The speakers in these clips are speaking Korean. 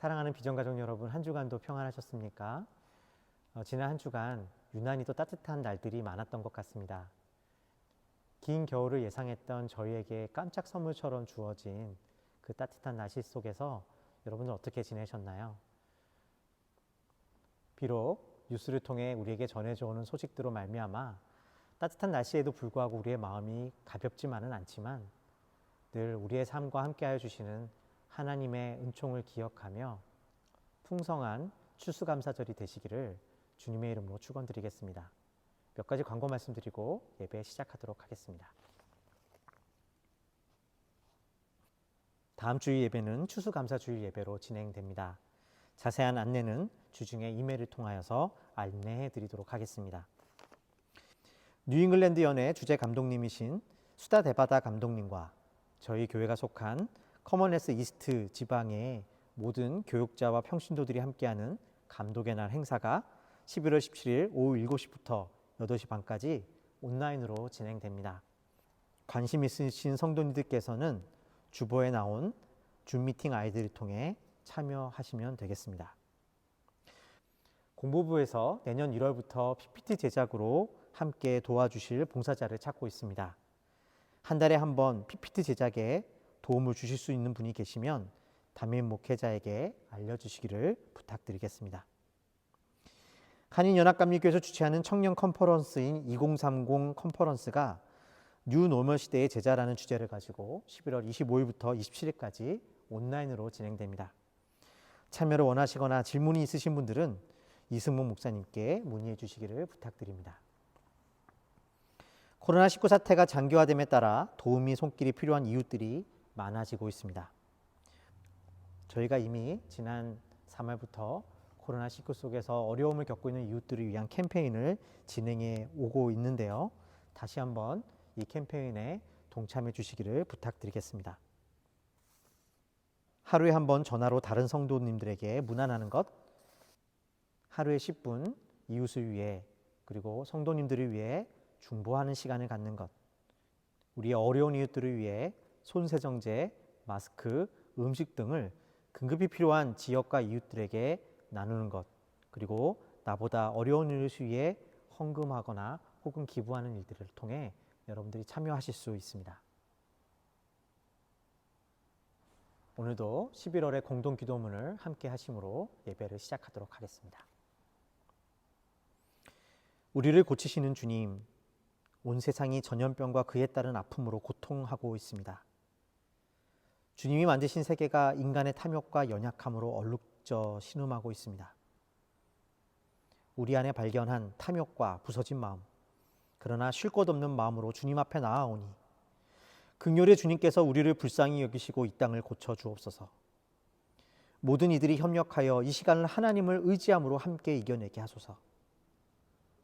사랑하는 비전가족 여러분, 한 주간도 평안하셨습니까? 지난 한 주간 유난히 또 따뜻한 날들이 많았던 것 같습니다. 긴 겨울을 예상했던 저희에게 깜짝 선물처럼 주어진 그 따뜻한 날씨 속에서 여러분은 어떻게 지내셨나요? 비록 뉴스를 통해 우리에게 전해져 오는 소식들로 말미암아 따뜻한 날씨에도 불구하고 우리의 마음이 가볍지만은 않지만 늘 우리의 삶과 함께하여 주시는 하나님의 은총을 기억하며 풍성한 추수감사절이 되시기를 주님의 이름으로 축원드리겠습니다. 몇 가지 광고 말씀드리고 예배 시작하도록 하겠습니다. 다음 주일 예배는 추수감사주일 예배로 진행됩니다. 자세한 안내는 주중에 이메일을 통하여서 안내해 드리도록 하겠습니다. 뉴잉글랜드 연의 주재 감독님이신 수다 대바다 감독님과 저희 교회가 속한 커먼웰스 이스트 지방의 모든 교육자와 평신도들이 함께하는 감독의 날 행사가 11월 17일 오후 7시부터 8시 반까지 온라인으로 진행됩니다. 관심 있으신 성도님들께서는 주보에 나온 줌 미팅 아이디를 통해 참여하시면 되겠습니다. 공보부에서 내년 1월부터 PPT 제작으로 함께 도와주실 봉사자를 찾고 있습니다. 한 달에 한 번 PPT 제작에 도움을 주실 수 있는 분이 계시면 담임 목회자에게 알려주시기를 부탁드리겠습니다. 한인연합감리교에서 주최하는 청년 컨퍼런스인 2030 컨퍼런스가 뉴 노멀 시대의 제자라는 주제를 가지고 11월 25일부터 27일까지 온라인으로 진행됩니다. 참여를 원하시거나 질문이 있으신 분들은 이승문 목사님께 문의해 주시기를 부탁드립니다. 코로나19 사태가 장기화됨에 따라 도움이 손길이 필요한 이웃들이 많아지고 있습니다. 저희가 이미 지난 3월부터 코로나19 속에서 어려움을 겪고 있는 이웃들을 위한 캠페인을 진행해 오고 있는데요. 다시 한번 이 캠페인에 동참해 주시기를 부탁드리겠습니다. 하루에 한 번 전화로 다른 성도님들에게 문안하는 것, 하루에 10분 이웃을 위해 그리고 성도님들을 위해 중보하는 시간을 갖는 것, 우리의 어려운 이웃들을 위해 손세정제, 마스크, 음식 등을 긴급히 필요한 지역과 이웃들에게 나누는 것, 그리고 나보다 어려운 이웃을 위해 헌금하거나 혹은 기부하는 일들을 통해 여러분들이 참여하실 수 있습니다. 오늘도 11월의 공동기도문을 함께 하심으로 예배를 시작하도록 하겠습니다. 우리를 고치시는 주님, 온 세상이 전염병과 그에 따른 아픔으로 고통하고 있습니다. 주님이 만드신 세계가 인간의 탐욕과 연약함으로 얼룩져 신음하고 있습니다. 우리 안에 발견한 탐욕과 부서진 마음, 그러나 쉴 것 없는 마음으로 주님 앞에 나아오니 긍휼의 주님께서 우리를 불쌍히 여기시고 이 땅을 고쳐 주옵소서. 모든 이들이 협력하여 이 시간을 하나님을 의지함으로 함께 이겨내게 하소서.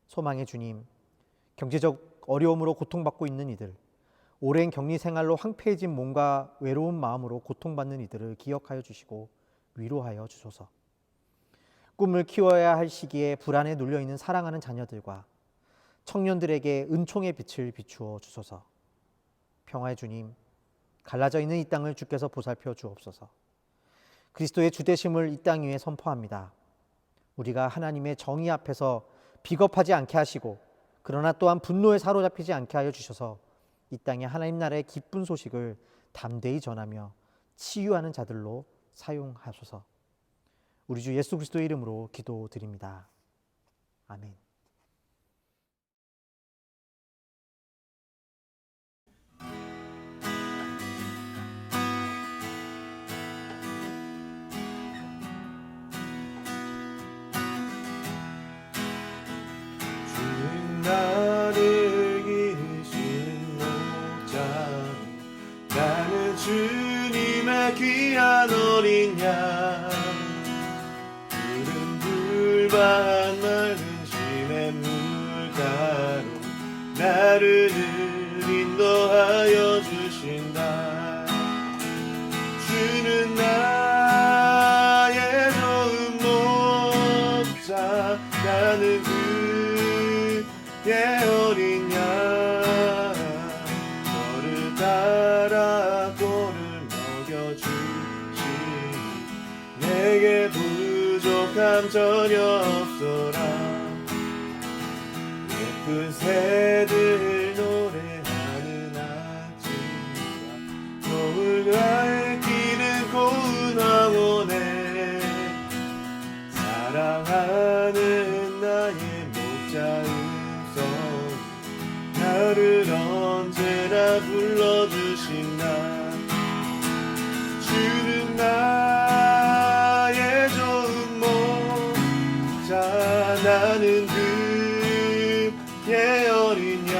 소망의 주님, 경제적 어려움으로 고통받고 있는 이들, 오랜 격리 생활로 황폐해진 몸과 외로운 마음으로 고통받는 이들을 기억하여 주시고 위로하여 주소서. 꿈을 키워야 할 시기에 불안에 눌려있는 사랑하는 자녀들과 청년들에게 은총의 빛을 비추어 주소서. 평화의 주님, 갈라져 있는 이 땅을 주께서 보살펴 주옵소서. 그리스도의 주되심을 이 땅 위에 선포합니다. 우리가 하나님의 정의 앞에서 비겁하지 않게 하시고 그러나 또한 분노에 사로잡히지 않게 하여 주셔서 이 땅에 하나님 나라의 기쁜 소식을 담대히 전하며 치유하는 자들로 사용하소서. 우리 주 예수 그리스도의 이름으로 기도드립니다. 아멘. 나를 기르시는 목자로 나는 주님의 귀한 어린 양 푸른 불밭 맑은 심의 물가로 나를 인도하여 주신다. 주는 나의 좋은 목자 나는 어린 양 너를 따라 꼴을 먹여주시니 내 내게 부족함 전혀 없어라. 예쁜 새들 노래하는 아침과 노을가에 끼는 고운 황혼에 사랑하는 나의 목자 음성 나를 언제나 불러주신다. 주는 나의 좋은 목자 나는 그의 어린 양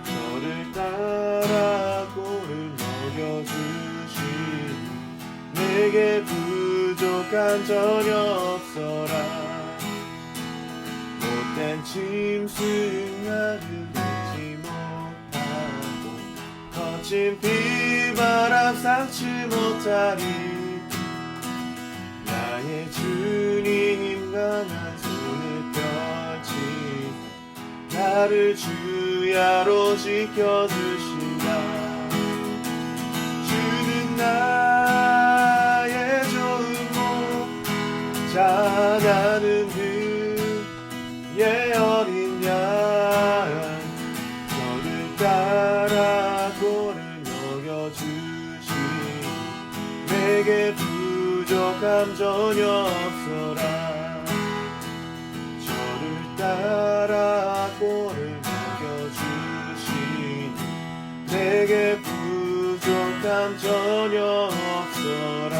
저를 따라 꼴을 먹여주시니 내게 부족한 전혀 없어라. 못된 짐승 나를 잊지 못하고 거친 비바람 상치 못하리. 나의 주님 강한 손을 펼치 나를 주야로 지켜주신다. 주는 나의 좋은 목자 나는 그의 어린 양 저를 따라 꼴을 먹여주시니 내게 부족함 전혀 없어라. 저를 따라 꼴을 먹여주시니 내게 부족함 전혀 없어라.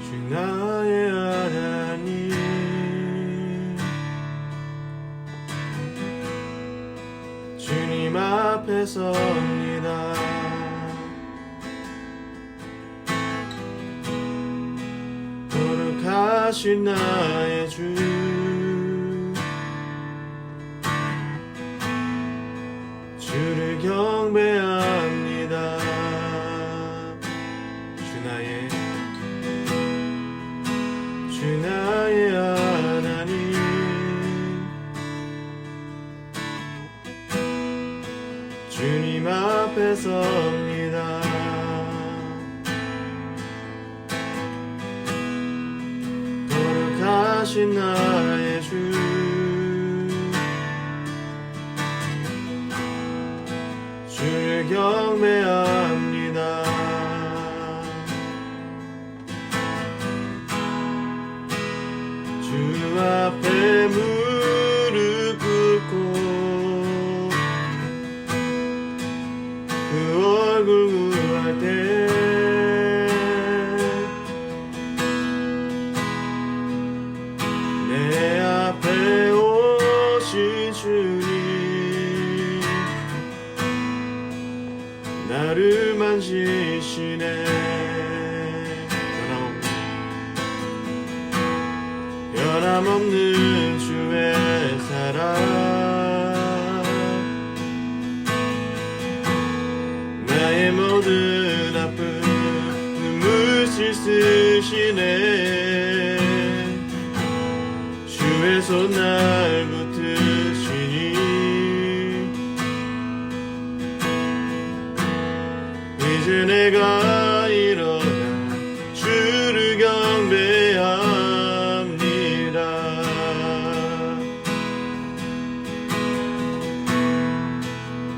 주 나의 하나님 주님 앞에 섭니다. 거룩하신 나의 주 주를 경배합니다. 주 나의 하나님 주님 앞에 섭니다. 거룩하신 나의 주 주를 경배합니다. 주 앞에 무릎 꿇고 그 얼굴 구할 때 내 앞에 오신 주님 나를 만지시네. 변함없는 주의 사랑 나의 모든 아픔 눈물 씻으시네. 주의 손 날 붙으시니 이제 내가 일어나 주를 경배합니다.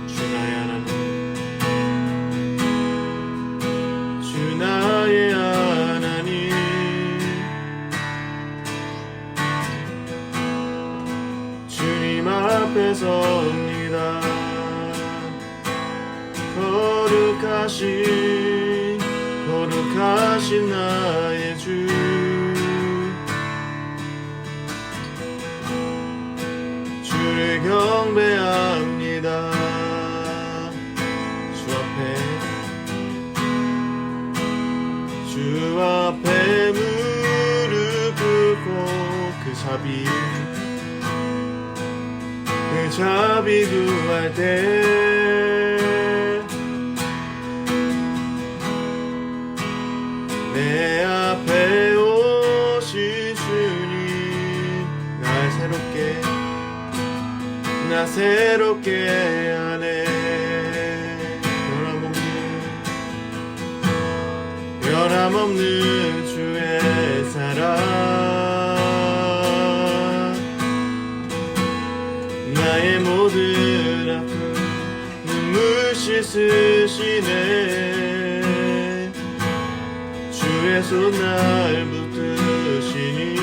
주 나의 하나님 주 나의 하나님 주님 앞에 섭니다. 거룩하신 나의 주 주를 경배합니다. 주 앞에 무릎 꿇고 그 자비 그 자비 구할 때 내 앞에 오신 주님 나 새롭게 하네. 변함없는 주의 사랑 나의 모든 아픔 눈물 씻으시네. 주의 손 날 붙드시니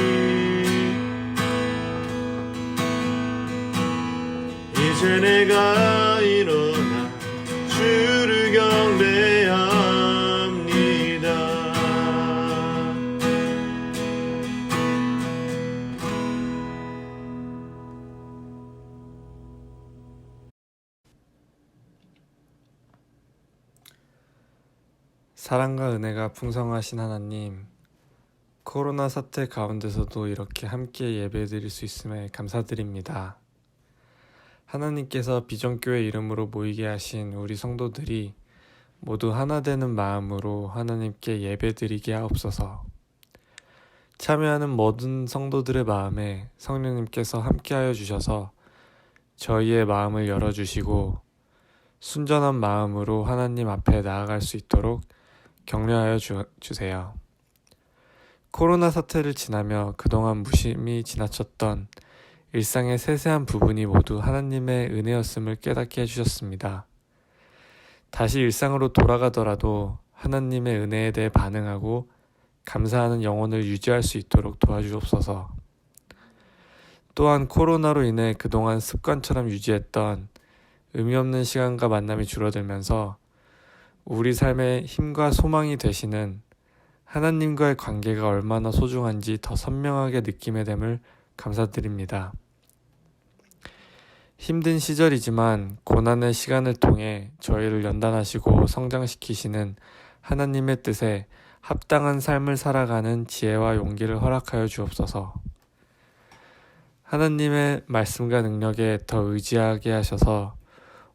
이제 내가 일어나 주를 경배합니다. 사랑과 은혜가 풍성하신 하나님, 코로나 사태 가운데서도 이렇게 함께 예배드릴 수 있음에 감사드립니다. 하나님께서 비전교회 이름으로 모이게 하신 우리 성도들이 모두 하나 되는 마음으로 하나님께 예배드리게 하옵소서. 참여하는 모든 성도들의 마음에 성령님께서 함께하여 주셔서 저희의 마음을 열어주시고 순전한 마음으로 하나님 앞에 나아갈 수 있도록 격려하여 주세요. 코로나 사태를 지나며 그동안 무심히 지나쳤던 일상의 세세한 부분이 모두 하나님의 은혜였음을 깨닫게 해주셨습니다. 다시 일상으로 돌아가더라도 하나님의 은혜에 대해 반응하고 감사하는 영혼을 유지할 수 있도록 도와주옵소서. 또한 코로나로 인해 그동안 습관처럼 유지했던 의미 없는 시간과 만남이 줄어들면서 우리 삶의 힘과 소망이 되시는 하나님과의 관계가 얼마나 소중한지 더 선명하게 느끼게 됨을 감사드립니다. 힘든 시절이지만 고난의 시간을 통해 저희를 연단하시고 성장시키시는 하나님의 뜻에 합당한 삶을 살아가는 지혜와 용기를 허락하여 주옵소서. 하나님의 말씀과 능력에 더 의지하게 하셔서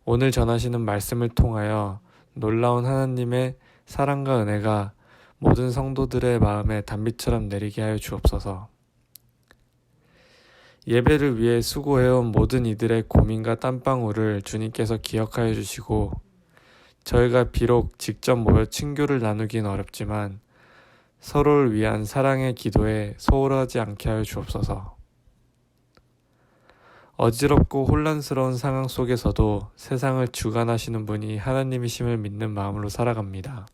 오늘 전하시는 말씀을 통하여 놀라운 하나님의 사랑과 은혜가 모든 성도들의 마음에 단비처럼 내리게 하여 주옵소서. 예배를 위해 수고해온 모든 이들의 고민과 땀방울을 주님께서 기억하여 주시고 저희가 비록 직접 모여 친교를 나누긴 어렵지만 서로를 위한 사랑의 기도에 소홀하지 않게 하여 주옵소서. 어지럽고 혼란스러운 상황 속에서도 세상을 주관하시는 분이 하나님이심을 믿는 마음으로 살아갑니다.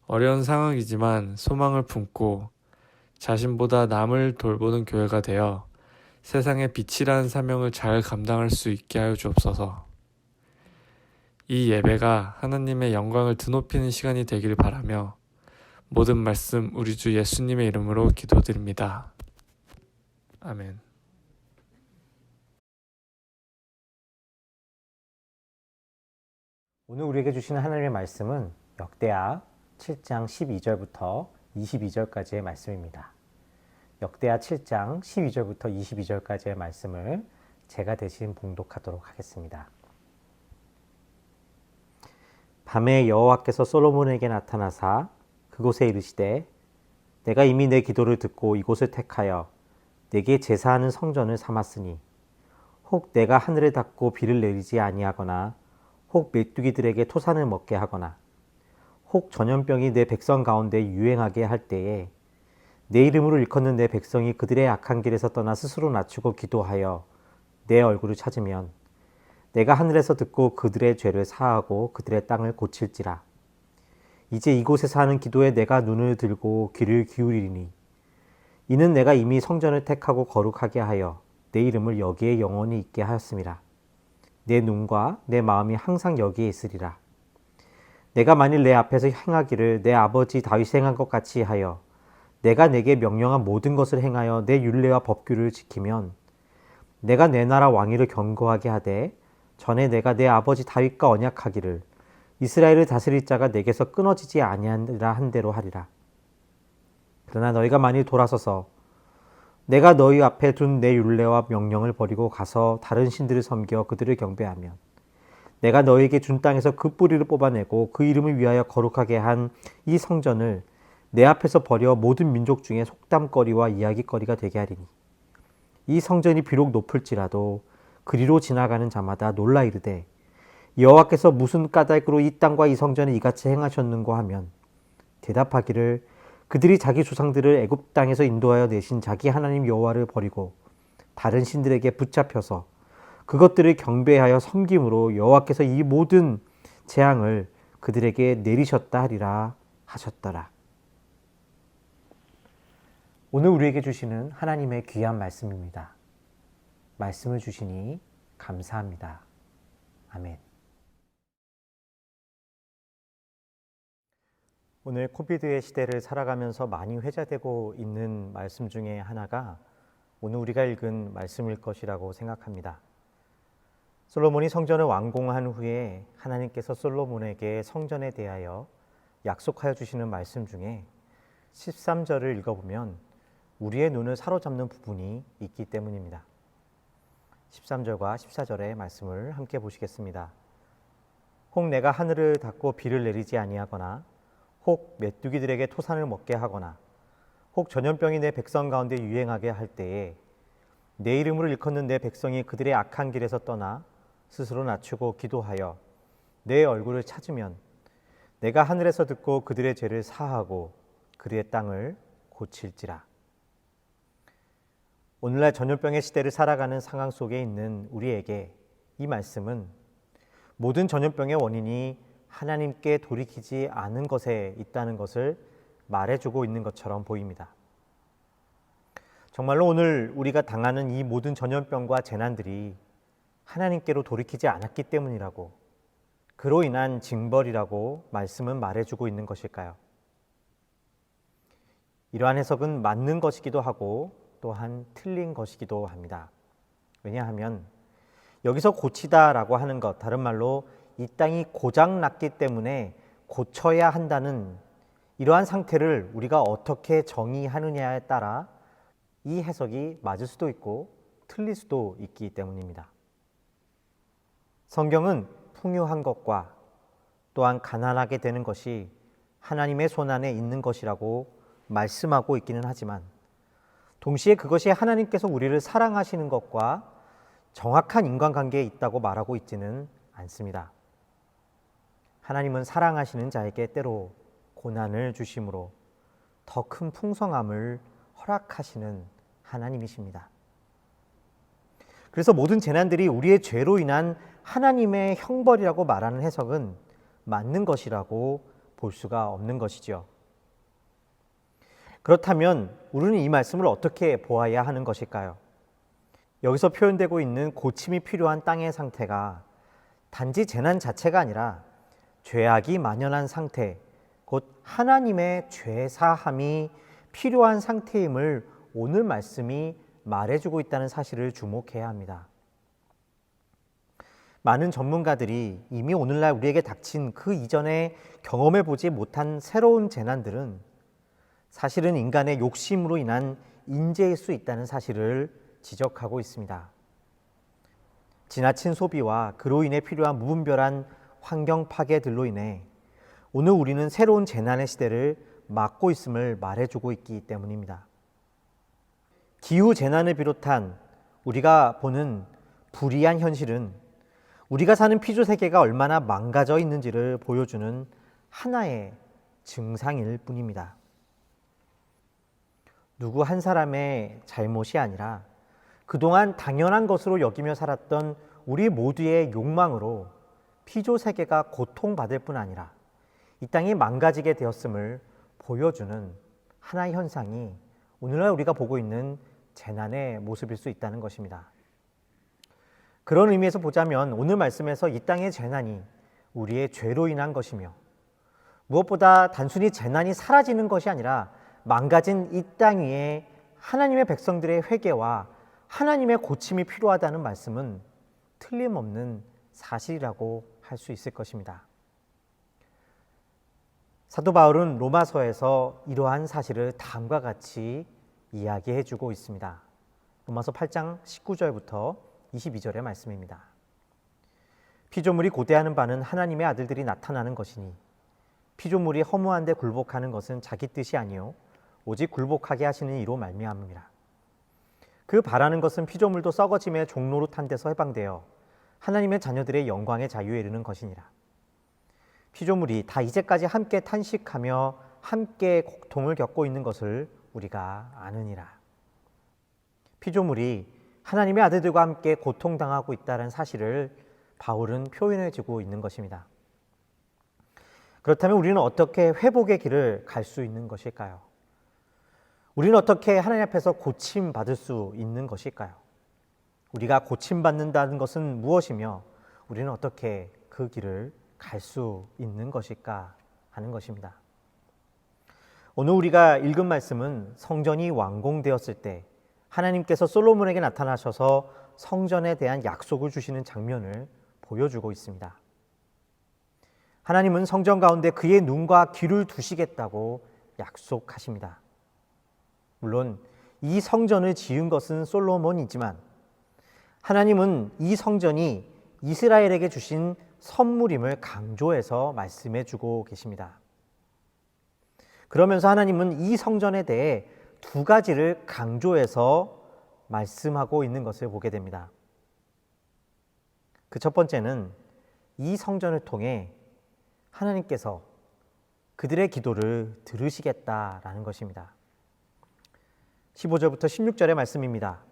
어려운 상황이지만 소망을 품고 자신보다 남을 돌보는 교회가 되어 세상의 빛이라는 사명을 잘 감당할 수 있게 하여 주옵소서. 이 예배가 하나님의 영광을 드높이는 시간이 되길 바라며 모든 말씀 우리 주 예수님의 이름으로 기도드립니다. 아멘. 오늘 우리에게 주시는 하나님의 말씀은 역대하 7장 12절부터 22절까지의 말씀입니다. 역대하 7장 12절부터 22절까지의 말씀을 제가 대신 봉독하도록 하겠습니다. 밤에 여호와께서 솔로몬에게 나타나사 그곳에 이르시되 내가 이미 내 기도를 듣고 이곳을 택하여 내게 제사하는 성전을 삼았으니 혹 내가 하늘을 닫고 비를 내리지 아니하거나 혹 메뚜기들에게 토산을 먹게 하거나 혹 전염병이 내 백성 가운데 유행하게 할 때에 내 이름으로 일컫는 내 백성이 그들의 악한 길에서 떠나 스스로 낮추고 기도하여 내 얼굴을 찾으면 내가 하늘에서 듣고 그들의 죄를 사하고 그들의 땅을 고칠지라. 이제 이곳에서 하는 기도에 내가 눈을 들고 귀를 기울이리니 이는 내가 이미 성전을 택하고 거룩하게 하여 내 이름을 여기에 영원히 있게 하였음이라. 내 눈과 내 마음이 항상 여기에 있으리라. 내가 만일 내 앞에서 행하기를 내 아버지 다윗이 행한 것 같이 하여 내가 내게 명령한 모든 것을 행하여 내 율례와 법규를 지키면 내가 내 나라 왕위를 견고하게 하되 전에 내가 내 아버지 다윗과 언약하기를 이스라엘을 다스릴 자가 내게서 끊어지지 아니하리라 한 대로 하리라. 그러나 너희가 만일 돌아서서 내가 너희 앞에 둔 내 율례와 명령을 버리고 가서 다른 신들을 섬겨 그들을 경배하면 내가 너에게 준 땅에서 그 뿌리를 뽑아내고 그 이름을 위하여 거룩하게 한 이 성전을 내 앞에서 버려 모든 민족 중에 속담거리와 이야기거리가 되게 하리니 이 성전이 비록 높을지라도 그리로 지나가는 자마다 놀라 이르되 여호와께서 무슨 까닭으로 이 땅과 이 성전을 이같이 행하셨는고 하면 대답하기를 그들이 자기 조상들을 애굽 땅에서 인도하여 내신 자기 하나님 여호와를 버리고 다른 신들에게 붙잡혀서 그것들을 경배하여 섬김으로 여호와께서 이 모든 재앙을 그들에게 내리셨다 하리라 하셨더라. 오늘 우리에게 주시는 하나님의 귀한 말씀입니다. 말씀을 주시니 감사합니다. 아멘. 오늘 코비드의 시대를 살아가면서 많이 회자되고 있는 말씀 중에 하나가 오늘 우리가 읽은 말씀일 것이라고 생각합니다. 솔로몬이 성전을 완공한 후에 하나님께서 솔로몬에게 성전에 대하여 약속하여 주시는 말씀 중에 13절을 읽어보면 우리의 눈을 사로잡는 부분이 있기 때문입니다. 13절과 14절의 말씀을 함께 보시겠습니다. 혹 내가 하늘을 닫고 비를 내리지 아니하거나 혹 메뚜기들에게 토산을 먹게 하거나 혹 전염병이 내 백성 가운데 유행하게 할 때에 내 이름으로 일컫는 내 백성이 그들의 악한 길에서 떠나 스스로 낮추고 기도하여 내 얼굴을 찾으면 내가 하늘에서 듣고 그들의 죄를 사하고 그들의 땅을 고칠지라. 오늘날 전염병의 시대를 살아가는 상황 속에 있는 우리에게 이 말씀은 모든 전염병의 원인이 하나님께 돌이키지 않은 것에 있다는 것을 말해주고 있는 것처럼 보입니다. 정말로 오늘 우리가 당하는 이 모든 전염병과 재난들이 하나님께로 돌이키지 않았기 때문이라고, 그로 인한 징벌이라고 말씀은 말해주고 있는 것일까요? 이러한 해석은 맞는 것이기도 하고 또한 틀린 것이기도 합니다. 왜냐하면 여기서 고치다라고 하는 것, 다른 말로 이 땅이 고장났기 때문에 고쳐야 한다는 이러한 상태를 우리가 어떻게 정의하느냐에 따라 이 해석이 맞을 수도 있고 틀릴 수도 있기 때문입니다. 성경은 풍요한 것과 또한 가난하게 되는 것이 하나님의 손안에 있는 것이라고 말씀하고 있기는 하지만 동시에 그것이 하나님께서 우리를 사랑하시는 것과 정확한 인간관계에 있다고 말하고 있지는 않습니다. 하나님은 사랑하시는 자에게 때로 고난을 주심으로 더 큰 풍성함을 허락하시는 하나님이십니다. 그래서 모든 재난들이 우리의 죄로 인한 하나님의 형벌이라고 말하는 해석은 맞는 것이라고 볼 수가 없는 것이죠. 그렇다면 우리는 이 말씀을 어떻게 보아야 하는 것일까요? 여기서 표현되고 있는 고침이 필요한 땅의 상태가 단지 재난 자체가 아니라 죄악이 만연한 상태, 곧 하나님의 죄사함이 필요한 상태임을 오늘 말씀이 말해주고 있다는 사실을 주목해야 합니다. 많은 전문가들이 이미 오늘날 우리에게 닥친 그 이전에 경험해보지 못한 새로운 재난들은 사실은 인간의 욕심으로 인한 인재일 수 있다는 사실을 지적하고 있습니다. 지나친 소비와 그로 인해 필요한 무분별한 환경 파괴들로 인해 오늘 우리는 새로운 재난의 시대를 맞고 있음을 말해주고 있기 때문입니다. 기후 재난을 비롯한 우리가 보는 불이한 현실은 우리가 사는 피조 세계가 얼마나 망가져 있는지를 보여주는 하나의 증상일 뿐입니다. 누구 한 사람의 잘못이 아니라 그동안 당연한 것으로 여기며 살았던 우리 모두의 욕망으로 피조 세계가 고통받을 뿐 아니라 이 땅이 망가지게 되었음을 보여주는 하나의 현상이 오늘날 우리가 보고 있는 재난의 모습일 수 있다는 것입니다. 그런 의미에서 보자면 오늘 말씀에서 이 땅의 재난이 우리의 죄로 인한 것이며 무엇보다 단순히 재난이 사라지는 것이 아니라 망가진 이 땅 위에 하나님의 백성들의 회개와 하나님의 고침이 필요하다는 말씀은 틀림없는 사실이라고 할 수 있을 것입니다. 사도 바울은 로마서에서 이러한 사실을 다음과 같이 이야기해 주고 있습니다. 로마서 8장 19절부터 22절의 말씀입니다. 피조물이 고대하는 바는 하나님의 아들들이 나타나는 것이니 피조물이 허무한 데 굴복하는 것은 자기 뜻이 아니요 오직 굴복하게 하시는 이로 말미암음이라. 그 바라는 것은 피조물도 썩어짐의 종로로 탄 데서 해방되어 하나님의 자녀들의 영광의 자유에 이르는 것이니라. 피조물이 다 이제까지 함께 탄식하며 함께 고통을 겪고 있는 것을 우리가 아느니라. 피조물이 하나님의 아들들과 함께 고통당하고 있다는 사실을 바울은 표현해주고 있는 것입니다. 그렇다면 우리는 어떻게 회복의 길을 갈 수 있는 것일까요? 우리는 어떻게 하나님 앞에서 고침받을 수 있는 것일까요? 우리가 고침받는다는 것은 무엇이며 우리는 어떻게 그 길을 갈 수 있는 것일까 하는 것입니다. 오늘 우리가 읽은 말씀은 성전이 완공되었을 때 하나님께서 솔로몬에게 나타나셔서 성전에 대한 약속을 주시는 장면을 보여주고 있습니다. 하나님은 성전 가운데 그의 눈과 귀를 두시겠다고 약속하십니다. 물론 이 성전을 지은 것은 솔로몬이지만 하나님은 이 성전이 이스라엘에게 주신 선물임을 강조해서 말씀해 주고 계십니다. 그러면서 하나님은 이 성전에 대해 두 가지를 강조해서 말씀하고 있는 것을 보게 됩니다. 그 첫 번째는 이 성전을 통해 하나님께서 그들의 기도를 들으시겠다라는 것입니다. 15절부터 16절의 말씀입니다.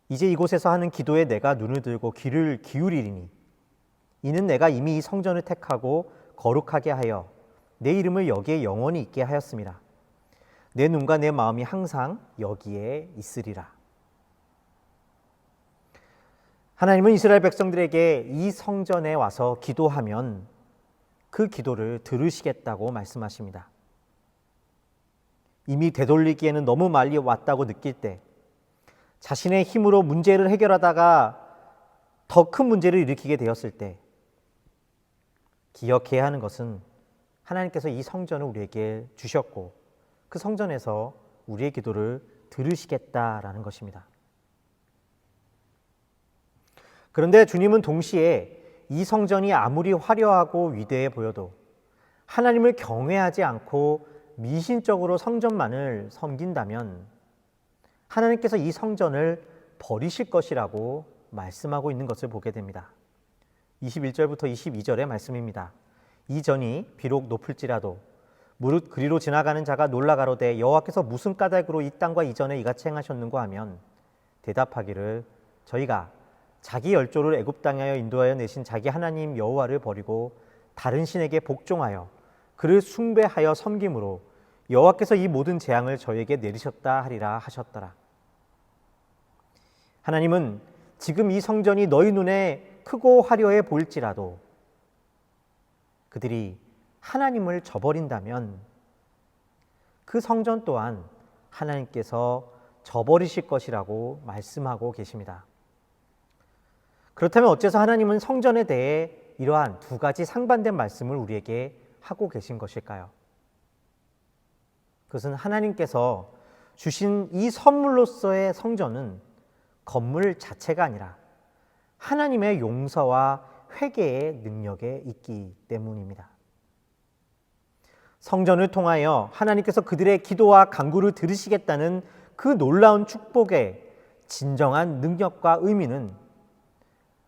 이제 이곳에서 하는 기도에 내가 눈을 들고 귀를 기울이리니 이는 내가 이미 이 성전을 택하고 거룩하게 하여 내 이름을 여기에 영원히 있게 하였습니다. 내 눈과 내 마음이 항상 여기에 있으리라. 하나님은 이스라엘 백성들에게 이 성전에 와서 기도하면 그 기도를 들으시겠다고 말씀하십니다. 이미 되돌리기에는 너무 멀리 왔다고 느낄 때, 자신의 힘으로 문제를 해결하다가 더 큰 문제를 일으키게 되었을 때 기억해야 하는 것은 하나님께서 이 성전을 우리에게 주셨고 그 성전에서 우리의 기도를 들으시겠다라는 것입니다. 그런데 주님은 동시에 이 성전이 아무리 화려하고 위대해 보여도 하나님을 경외하지 않고 미신적으로 성전만을 섬긴다면 하나님께서 이 성전을 버리실 것이라고 말씀하고 있는 것을 보게 됩니다. 21절부터 22절의 말씀입니다. 이 전이 비록 높을지라도 무릇 그리로 지나가는 자가 놀라가로되 여호와께서 무슨 까닭으로 이 땅과 이전에 이같이 행하셨는가 하면 대답하기를 저희가 자기 열조를 애굽 땅에 인도하여 내신 자기 하나님 여호와를 버리고 다른 신에게 복종하여 그를 숭배하여 섬김으로 여호와께서 이 모든 재앙을 저에게 내리셨다 하리라 하셨더라. 하나님은 지금 이 성전이 너희 눈에 크고 화려해 보일지라도 그들이 하나님을 저버린다면 그 성전 또한 하나님께서 저버리실 것이라고 말씀하고 계십니다. 그렇다면 어째서 하나님은 성전에 대해 이러한 두 가지 상반된 말씀을 우리에게 하고 계신 것일까요? 그것은 하나님께서 주신 이 선물로서의 성전은 건물 자체가 아니라 하나님의 용서와 회개의 능력에 있기 때문입니다. 성전을 통하여 하나님께서 그들의 기도와 간구를 들으시겠다는 그 놀라운 축복의 진정한 능력과 의미는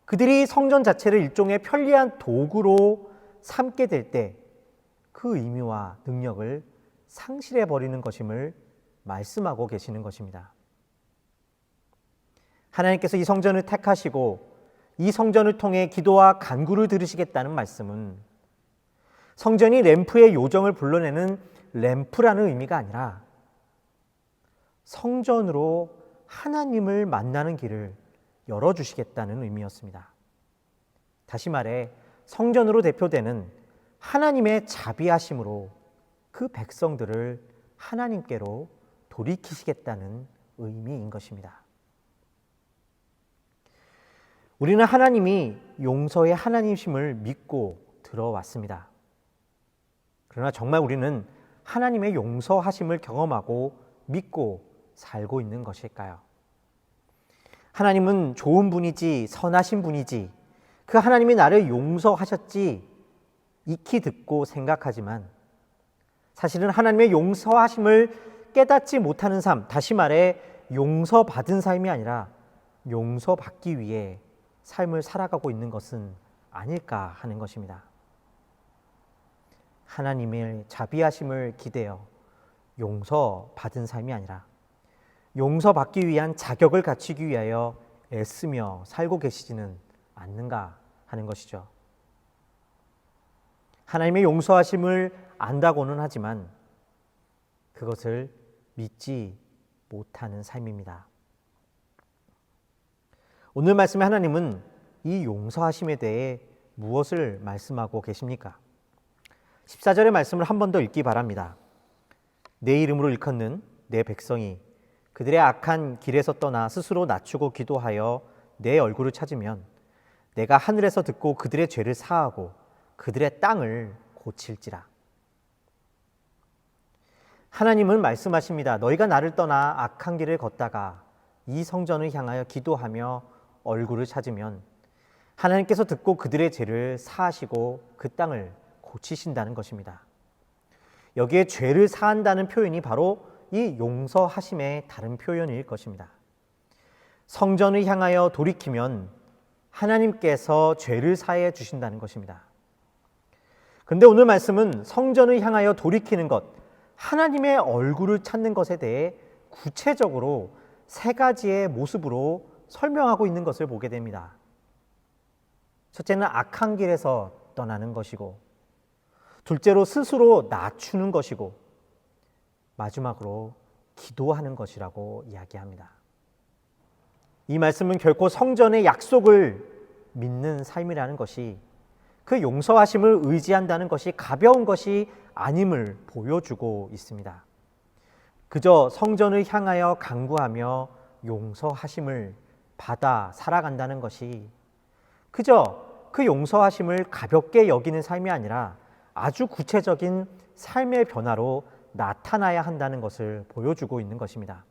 그들이 성전 자체를 일종의 편리한 도구로 삼게 될 때 그 의미와 능력을 상실해 버리는 것임을 말씀하고 계시는 것입니다. 하나님께서 이 성전을 택하시고 이 성전을 통해 기도와 간구를 들으시겠다는 말씀은 성전이 램프의 요정을 불러내는 램프라는 의미가 아니라 성전으로 하나님을 만나는 길을 열어주시겠다는 의미였습니다. 다시 말해 성전으로 대표되는 하나님의 자비하심으로 그 백성들을 하나님께로 돌이키시겠다는 의미인 것입니다. 우리는 하나님이 용서의 하나님이심을 믿고 들어왔습니다. 그러나 정말 우리는 하나님의 용서하심을 경험하고 믿고 살고 있는 것일까요? 하나님은 좋은 분이지, 선하신 분이지, 그 하나님이 나를 용서하셨지 익히 듣고 생각하지만 사실은 하나님의 용서하심을 깨닫지 못하는 삶, 다시 말해 용서받은 삶이 아니라 용서받기 위해 삶을 살아가고 있는 것은 아닐까 하는 것입니다. 하나님의 자비하심을 기대어 용서받은 삶이 아니라 용서받기 위한 자격을 갖추기 위하여 애쓰며 살고 계시지는 않는가 하는 것이죠. 하나님의 용서하심을 안다고는 하지만 그것을 믿지 못하는 삶입니다. 오늘 말씀에 하나님은 이 용서하심에 대해 무엇을 말씀하고 계십니까? 14절의 말씀을 한 번 더 읽기 바랍니다. 내 이름으로 일컫는 내 백성이 그들의 악한 길에서 떠나 스스로 낮추고 기도하여 내 얼굴을 찾으면 내가 하늘에서 듣고 그들의 죄를 사하고 그들의 땅을 고칠지라. 하나님은 말씀하십니다. 너희가 나를 떠나 악한 길을 걷다가 이 성전을 향하여 기도하며 얼굴을 찾으면 하나님께서 듣고 그들의 죄를 사하시고 그 땅을 고치신다는 것입니다. 여기에 죄를 사한다는 표현이 바로 이 용서하심의 다른 표현일 것입니다. 성전을 향하여 돌이키면 하나님께서 죄를 사해 주신다는 것입니다. 그런데 오늘 말씀은 성전을 향하여 돌이키는 것, 하나님의 얼굴을 찾는 것에 대해 구체적으로 세 가지의 모습으로 설명하고 있는 것을 보게 됩니다. 첫째는 악한 길에서 떠나는 것이고, 둘째로 스스로 낮추는 것이고, 마지막으로 기도하는 것이라고 이야기합니다. 이 말씀은 결코 성전의 약속을 믿는 삶이라는 것이 그 용서하심을 의지한다는 것이 가벼운 것이 아님을 보여주고 있습니다. 그저 성전을 향하여 간구하며 용서하심을 받아 살아간다는 것이 그저 그 용서하심을 가볍게 여기는 삶이 아니라 아주 구체적인 삶의 변화로 나타나야 한다는 것을 보여주고 있는 것입니다.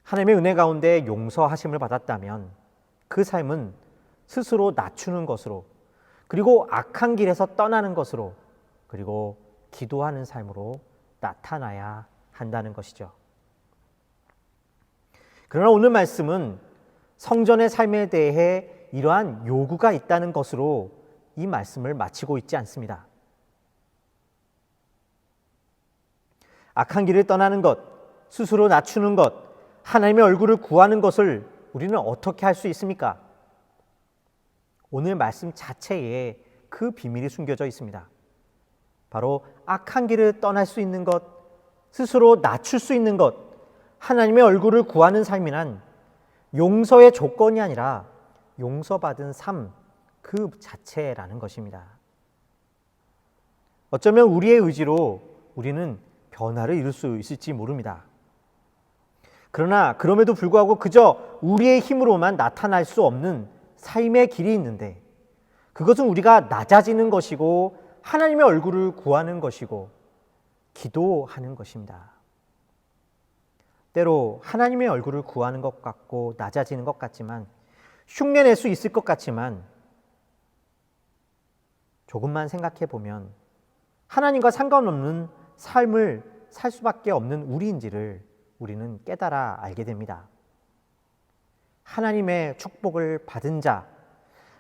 하나님의 은혜 가운데 용서하심을 받았다면 그 삶은 스스로 낮추는 것으로, 그리고 악한 길에서 떠나는 것으로, 그리고 기도하는 삶으로 나타나야 한다는 것이죠. 그러나 오늘 말씀은 성전의 삶에 대해 이러한 요구가 있다는 것으로 이 말씀을 마치고 있지 않습니다. 악한 길을 떠나는 것, 스스로 낮추는 것, 하나님의 얼굴을 구하는 것을 우리는 어떻게 할 수 있습니까? 오늘 말씀 자체에 그 비밀이 숨겨져 있습니다. 바로 악한 길을 떠날 수 있는 것, 스스로 낮출 수 있는 것, 하나님의 얼굴을 구하는 삶이란 용서의 조건이 아니라 용서받은 삶 그 자체라는 것입니다. 어쩌면 우리의 의지로 우리는 변화를 이룰 수 있을지 모릅니다. 그러나 그럼에도 불구하고 그저 우리의 힘으로만 나타날 수 없는 삶의 길이 있는데, 그것은 우리가 낮아지는 것이고 하나님의 얼굴을 구하는 것이고 기도하는 것입니다. 때로 하나님의 얼굴을 구하는 것 같고 낮아지는 것 같지만, 흉내낼 수 있을 것 같지만, 조금만 생각해 보면 하나님과 상관없는 삶을 살 수밖에 없는 우리인지를 우리는 깨달아 알게 됩니다. 하나님의 축복을 받은 자,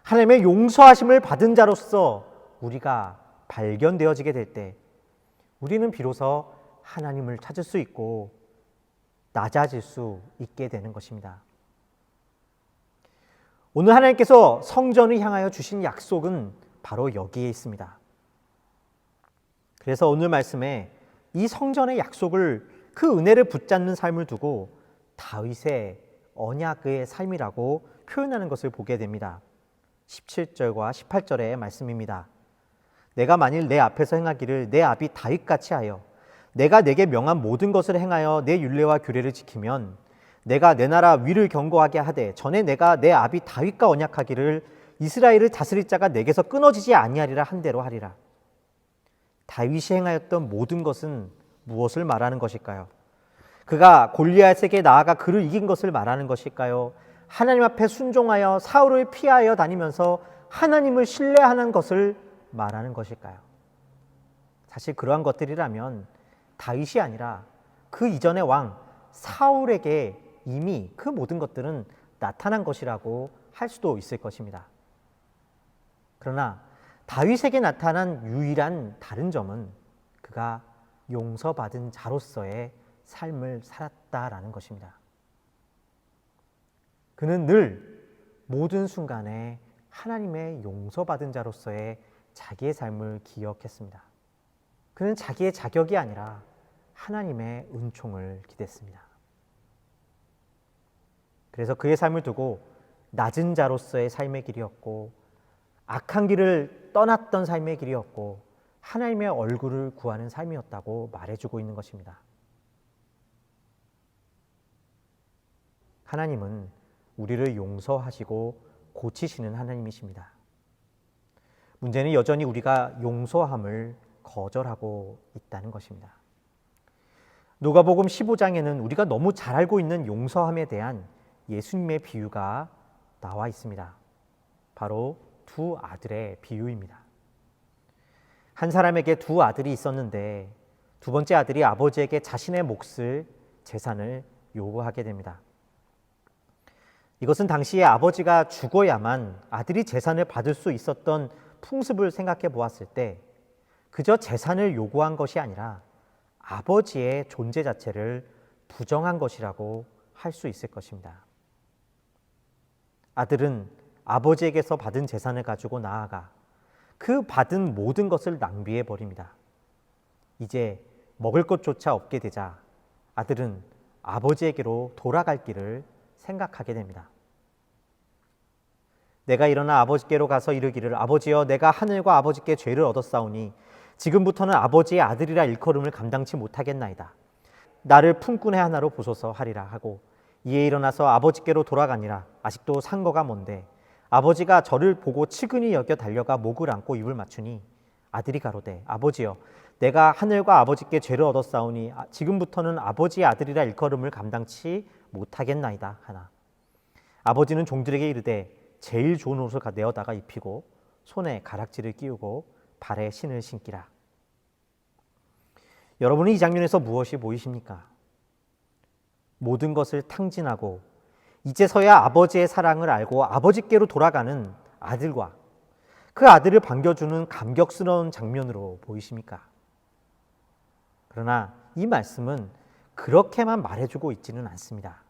하나님의 용서하심을 받은 자로서 우리가 발견되어지게 될 때 우리는 비로소 하나님을 찾을 수 있고 낮아질 수 있게 되는 것입니다. 오늘 하나님께서 성전을 향하여 주신 약속은 바로 여기에 있습니다. 그래서 오늘 말씀에 이 성전의 약속을, 그 은혜를 붙잡는 삶을 두고 다윗의 언약의 삶이라고 표현하는 것을 보게 됩니다. 17절과 18절의 말씀입니다. 내가 만일 내 앞에서 행하기를 내 아비 다윗같이 하여 내가 내게 명한 모든 것을 행하여 내 율례와 규례를 지키면 내가 내 나라 위를 견고하게 하되 전에 내가 내 아비 다윗과 언약하기를 이스라엘을 다스릴 자가 내게서 끊어지지 아니하리라 한 대로 하리라. 다윗이 행하였던 모든 것은 무엇을 말하는 것일까요? 그가 골리앗에게 나아가 그를 이긴 것을 말하는 것일까요? 하나님 앞에 순종하여 사울을 피하여 다니면서 하나님을 신뢰하는 것을 말하는 것일까요? 사실 그러한 것들이라면 다윗이 아니라 그 이전의 왕 사울에게 이미 그 모든 것들은 나타난 것이라고 할 수도 있을 것입니다. 그러나 다윗에게 나타난 유일한 다른 점은 그가 용서받은 자로서의 삶을 살았다라는 것입니다. 그는 늘 모든 순간에 하나님의 용서받은 자로서의 자기의 삶을 기억했습니다. 그는 자기의 자격이 아니라 하나님의 은총을 기댔습니다. 그래서 그의 삶을 두고 낮은 자로서의 삶의 길이었고 악한 길을 떠났던 삶의 길이었고 하나님의 얼굴을 구하는 삶이었다고 말해주고 있는 것입니다. 하나님은 우리를 용서하시고 고치시는 하나님이십니다. 문제는 여전히 우리가 용서함을 거절하고 있다는 것입니다. 누가복음 15장에는 우리가 너무 잘 알고 있는 용서함에 대한 예수님의 비유가 나와 있습니다. 바로 두 아들의 비유입니다. 한 사람에게 두 아들이 있었는데 두 번째 아들이 아버지에게 자신의 몫을 재산을 요구하게 됩니다. 이것은 당시에 아버지가 죽어야만 아들이 재산을 받을 수 있었던 풍습을 생각해 보았을 때 그저 재산을 요구한 것이 아니라 아버지의 존재 자체를 부정한 것이라고 할 수 있을 것입니다. 아들은 아버지에게서 받은 재산을 가지고 나아가 그 받은 모든 것을 낭비해 버립니다. 이제 먹을 것조차 없게 되자 아들은 아버지에게로 돌아갈 길을 생각하게 됩니다. 내가 일어나 아버지께로 가서 이르기를 아버지여 내가 하늘과 아버지께 죄를 얻었사오니 지금부터는 아버지의 아들이라 일컬음을 감당치 못하겠나이다. 나를 품꾼의 하나로 보소서 하리라 하고 이에 일어나서 아버지께로 돌아가니라. 아직도 상거가 먼데 아버지가 저를 보고 측은히 여겨 달려가 목을 안고 입을 맞추니 아들이 가로되 아버지여 내가 하늘과 아버지께 죄를 얻었사오니 지금부터는 아버지의 아들이라 일컬음을 감당치 못하겠나이다 하나. 아버지는 종들에게 이르되 제일 좋은 옷을 내어다가 입히고 손에 가락지를 끼우고 발에 신을 신기라. 여러분은 이 장면에서 무엇이 보이십니까? 모든 것을 탕진하고 이제서야 아버지의 사랑을 알고 아버지께로 돌아가는 아들과 그 아들을 반겨주는 감격스러운 장면으로 보이십니까? 그러나 이 말씀은 그렇게만 말해주고 있지는 않습니다.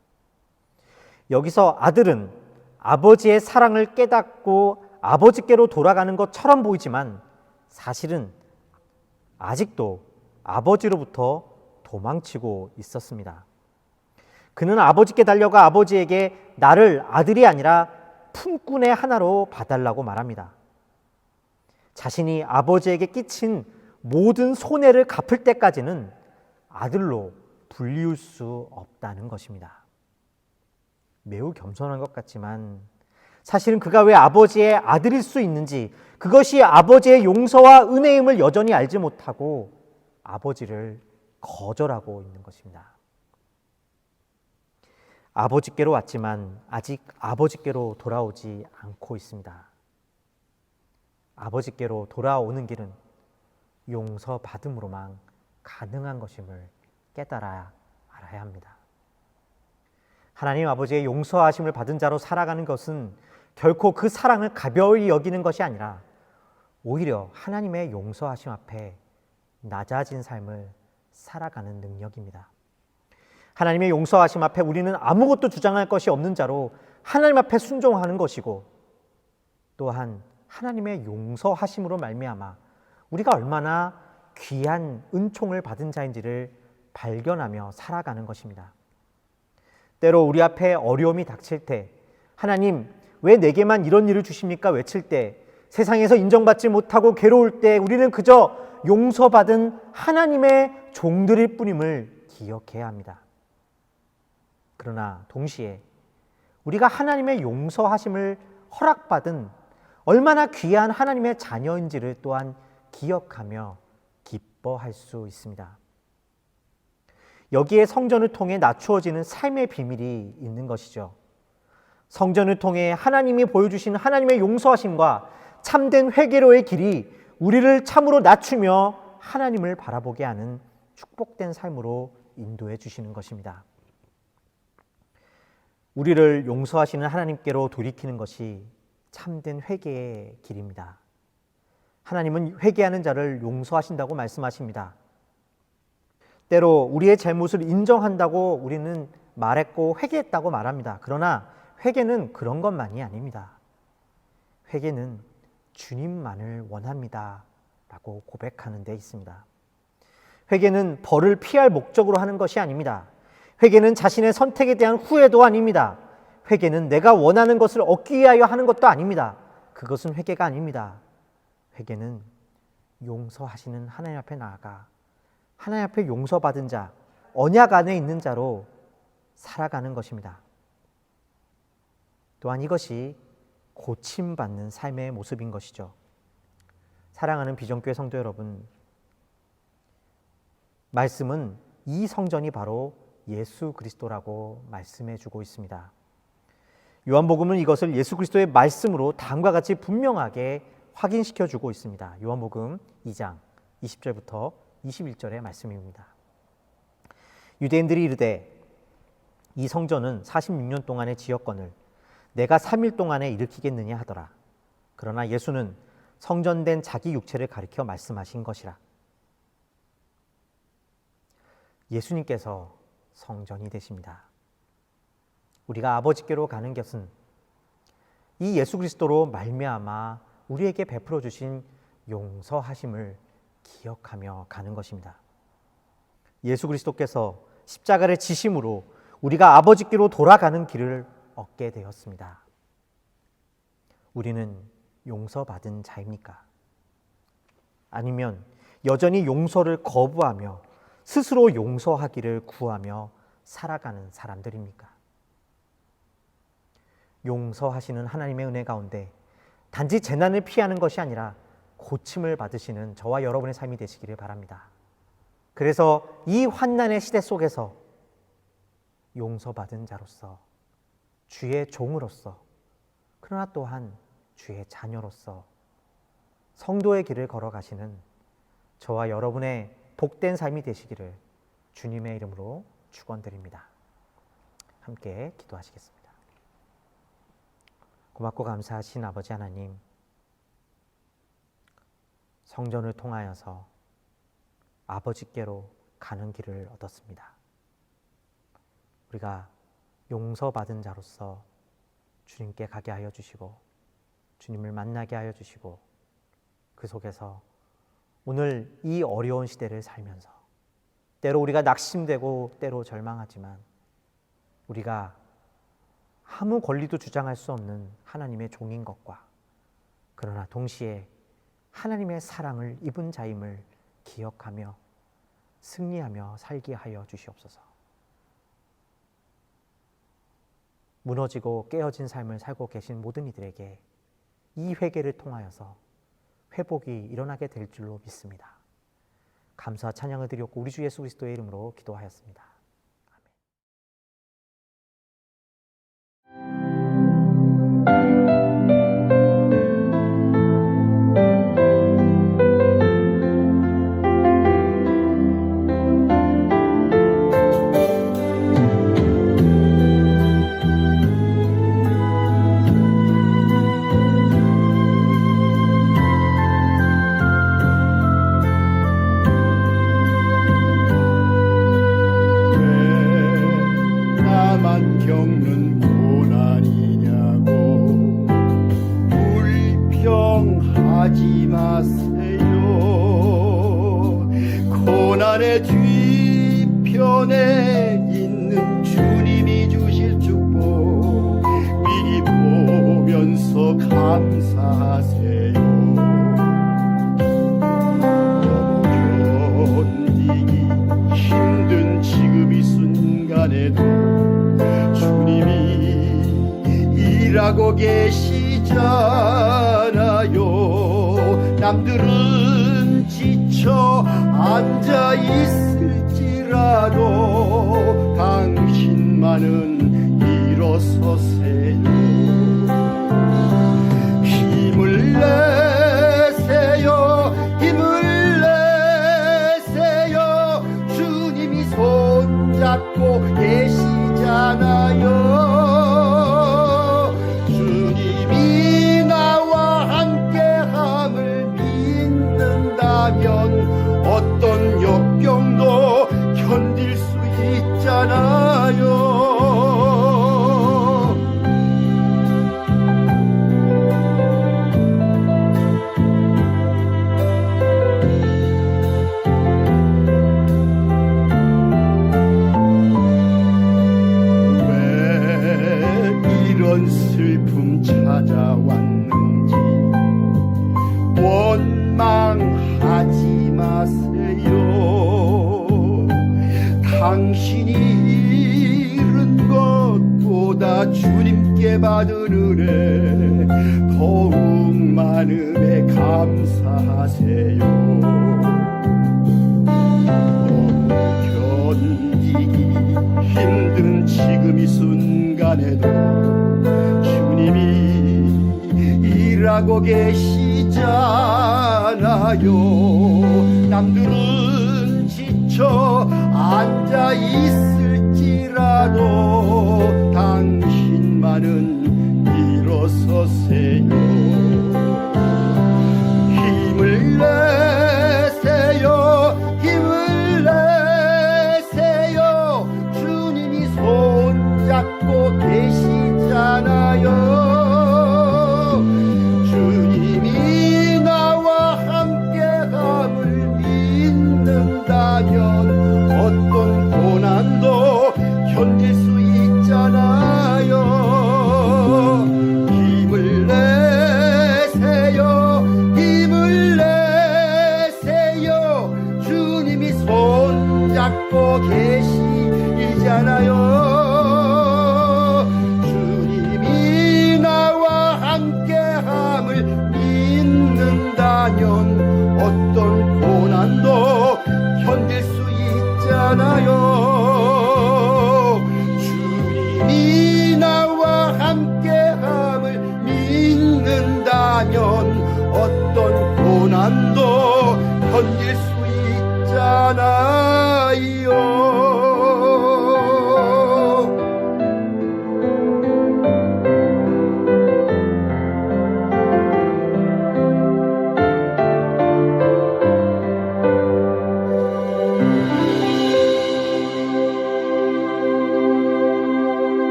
여기서 아들은 아버지의 사랑을 깨닫고 아버지께로 돌아가는 것처럼 보이지만 사실은 아직도 아버지로부터 도망치고 있었습니다. 그는 아버지께 달려가 아버지에게 나를 아들이 아니라 품꾼의 하나로 봐달라고 말합니다. 자신이 아버지에게 끼친 모든 손해를 갚을 때까지는 아들로 불리울 수 없다는 것입니다. 매우 겸손한 것 같지만 사실은 그가 왜 아버지의 아들일 수 있는지, 그것이 아버지의 용서와 은혜임을 여전히 알지 못하고 아버지를 거절하고 있는 것입니다. 아버지께로 왔지만 아직 아버지께로 돌아오지 않고 있습니다. 아버지께로 돌아오는 길은 용서받음으로만 가능한 것임을 깨달아야 알아야 합니다. 하나님 아버지의 용서하심을 받은 자로 살아가는 것은 결코 그 사랑을 가벼이 여기는 것이 아니라 오히려 하나님의 용서하심 앞에 낮아진 삶을 살아가는 능력입니다. 하나님의 용서하심 앞에 우리는 아무것도 주장할 것이 없는 자로 하나님 앞에 순종하는 것이고, 또한 하나님의 용서하심으로 말미암아 우리가 얼마나 귀한 은총을 받은 자인지를 발견하며 살아가는 것입니다. 때로 우리 앞에 어려움이 닥칠 때, 하나님 왜 내게만 이런 일을 주십니까? 외칠 때, 세상에서 인정받지 못하고 괴로울 때 우리는 그저 용서받은 하나님의 종들일 뿐임을 기억해야 합니다. 그러나 동시에 우리가 하나님의 용서하심을 허락받은 얼마나 귀한 하나님의 자녀인지를 또한 기억하며 기뻐할 수 있습니다. 여기에 성전을 통해 낮추어지는 삶의 비밀이 있는 것이죠. 성전을 통해 하나님이 보여주신 하나님의 용서하심과 참된 회개로의 길이 우리를 참으로 낮추며 하나님을 바라보게 하는 축복된 삶으로 인도해 주시는 것입니다. 우리를 용서하시는 하나님께로 돌이키는 것이 참된 회개의 길입니다. 하나님은 회개하는 자를 용서하신다고 말씀하십니다. 때로 우리의 잘못을 인정한다고 우리는 말했고 회개했다고 말합니다. 그러나 회개는 그런 것만이 아닙니다. 회개는 주님만을 원합니다 라고 고백하는 데 있습니다. 회개는 벌을 피할 목적으로 하는 것이 아닙니다. 회개는 자신의 선택에 대한 후회도 아닙니다. 회개는 내가 원하는 것을 얻기 위하여 하는 것도 아닙니다. 그것은 회개가 아닙니다. 회개는 용서하시는 하나님 앞에 나아가 하나님 앞에 용서받은 자, 언약 안에 있는 자로 살아가는 것입니다. 또한 이것이 고침받는 삶의 모습인 것이죠. 사랑하는 비전교회 성도 여러분, 말씀은 이 성전이 바로 예수 그리스도라고 말씀해 주고 있습니다. 요한복음은 이것을 예수 그리스도의 말씀으로 다음과 같이 분명하게 확인시켜 주고 있습니다. 요한복음 2장 20절부터 21절의 말씀입니다. 유대인들이 이르되 이 성전은 46년 동안의 지역건을 내가 3일 동안에 일으키겠느냐 하더라. 그러나 예수는 성전된 자기 육체를 가리켜 말씀하신 것이라. 예수님께서 성전이 되십니다. 우리가 아버지께로 가는 것은 이 예수 그리스도로 말미암아 우리에게 베풀어 주신 용서하심을 기억하며 가는 것입니다. 예수 그리스도께서 십자가를 지심으로 우리가 아버지께로 돌아가는 길을 얻게 되었습니다. 우리는 용서받은 자입니까? 아니면 여전히 용서를 거부하며 스스로 용서하기를 구하며 살아가는 사람들입니까? 용서하시는 하나님의 은혜 가운데 단지 재난을 피하는 것이 아니라 고침을 받으시는 저와 여러분의 삶이 되시기를 바랍니다. 그래서 이 환난의 시대 속에서 용서받은 자로서, 주의 종으로서, 그러나 또한 주의 자녀로서 성도의 길을 걸어가시는 저와 여러분의 복된 삶이 되시기를 주님의 이름으로 축원드립니다. 함께 기도하시겠습니다. 고맙고 감사하신 아버지 하나님, 성전을 통하여서 아버지께로 가는 길을 얻었습니다. 우리가 용서받은 자로서 주님께 가게 하여 주시고 주님을 만나게 하여 주시고 그 속에서 오늘 이 어려운 시대를 살면서 때로 우리가 낙심되고 때로 절망하지만 우리가 아무 권리도 주장할 수 없는 하나님의 종인 것과 그러나 동시에 하나님의 사랑을 입은 자임을 기억하며 승리하며 살게 하여 주시옵소서. 무너지고 깨어진 삶을 살고 계신 모든 이들에게 이 회개를 통하여서 회복이 일어나게 될 줄로 믿습니다. 감사 찬양을 드렸고 우리 주 예수 그리스도의 이름으로 기도하였습니다. 겪는 고난이냐고 불평하지 마세요. 고난의 뒤편에 있는 주님이 주실 축복 미리 보면서 감사하세요. 너무 견디기 힘든 지금 이 순간에도 주님이 일하고 계시잖아요. 남들은 지쳐 앉아 있을지라도 있을지라도 당신만은 일어서세요. 힘을 내세요. 힘을 내세요. 주님이 손잡고 계시잖아요. 주님이 나와 함께함을 믿는다면 어떤 역경도 견딜 수 있잖아요. 이런 슬픔 찾아왔는지 원망하지 마세요. 당신이 잃은 것보다 주님께 받은 은혜 더욱 많음에 감사하세요. 너무 견디기 힘든 지금 이 순간에도 주님이 일하고 계시잖아요. 남들은 지쳐 앉아 있을지라도 당신만은 일어서세요. 힘을 내세요. 힘을 내세요. 주님이 손잡고 계시잖아요. 주님이 나와 함께함을 믿는다면 어떤 고난도 견딜 수 있잖아요. 힘을 내세요. 힘을 내세요. 주님이 손잡고 계시잖아요. 주님이 나와 함께함을 믿는다면 어떤 고난도 견딜 수 있잖아요. 주님이 나와 함께함을 믿는다면 어떤 고난도 견딜 수 있잖아요.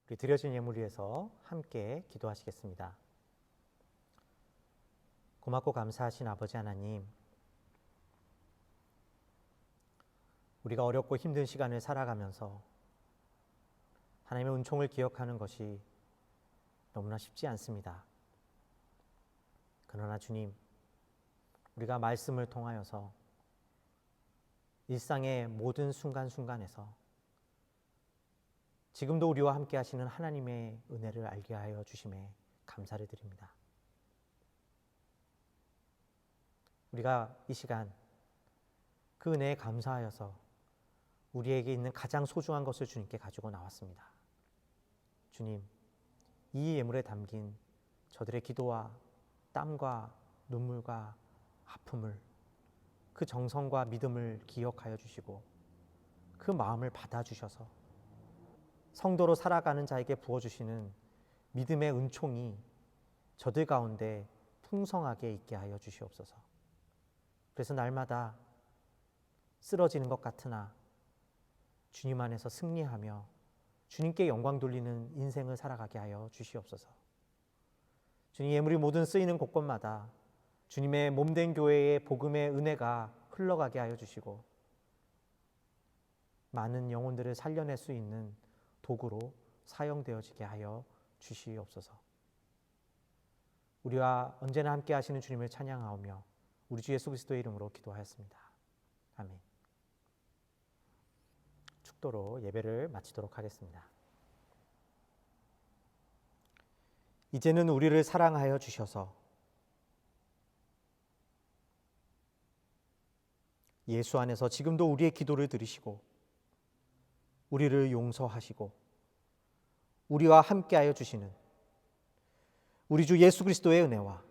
우리 드려진 예물 위해서 함께 기도하시겠습니다. 고맙고 감사하신 아버지 하나님, 우리가 어렵고 힘든 시간을 살아가면서 하나님의 은총을 기억하는 것이 너무나 쉽지 않습니다. 그러나 주님, 우리가 말씀을 통하여서 일상의 모든 순간순간에서 지금도 우리와 함께 하시는 하나님의 은혜를 알게 하여 주심에 감사를 드립니다. 우리가 이 시간 그 은혜에 감사하여서 우리에게 있는 가장 소중한 것을 주님께 가지고 나왔습니다. 주님, 이 예물에 담긴 저들의 기도와 땀과 눈물과 아픔을, 그 정성과 믿음을 기억하여 주시고 그 마음을 받아주셔서 성도로 살아가는 자에게 부어주시는 믿음의 은총이 저들 가운데 풍성하게 있게 하여 주시옵소서. 그래서 날마다 쓰러지는 것 같으나 주님 안에서 승리하며 주님께 영광 돌리는 인생을 살아가게 하여 주시옵소서. 주님, 예물이 모든 쓰이는 곳곳마다 주님의 몸된 교회의 복음의 은혜가 흘러가게 하여 주시고 많은 영혼들을 살려낼 수 있는 도구로 사용되어지게 하여 주시옵소서. 우리와 언제나 함께 하시는 주님을 찬양하오며 우리 주 예수 그리스도의 이름으로 기도하였습니다. 아멘. 축도로 예배를 마치도록 하겠습니다. 이제는 우리를 사랑하여 주셔서 예수 안에서 지금도 우리의 기도를 들으시고 우리를 용서하시고 우리와 함께하여 주시는 우리 주 예수 그리스도의 은혜와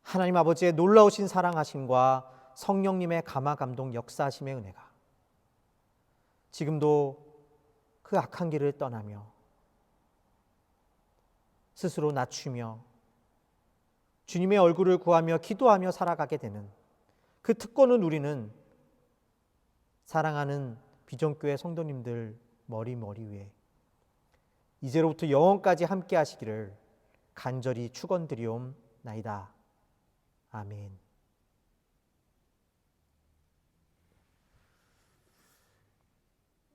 하나님 아버지의 놀라우신 사랑하심과 성령님의 감화 감동 역사하심의 은혜가 지금도 그 악한 길을 떠나며 스스로 낮추며 주님의 얼굴을 구하며 기도하며 살아가게 되는 그 특권을 누리는 사랑하는 비전교회 성도님들 머리 위에 이제로부터 영원까지 함께 하시기를 간절히 축원드리옵나이다. 아멘.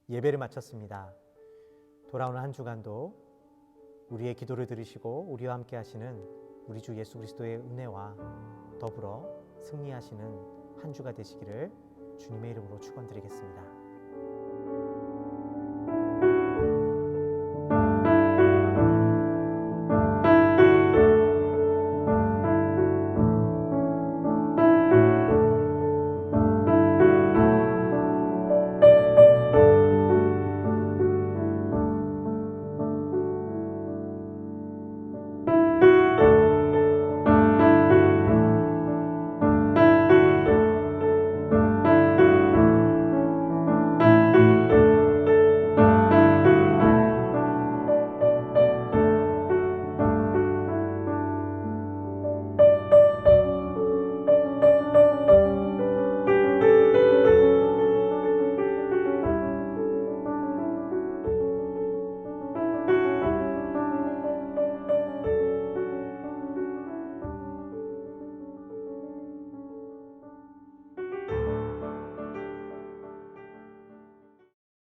예배를 마쳤습니다. 돌아오는 한 주간도 우리의 기도를 들으시고 우리와 함께 하시는 우리 주 예수 그리스도의 은혜와 더불어 승리하시는 한 주가 되시기를 주님의 이름으로 축원드리겠습니다.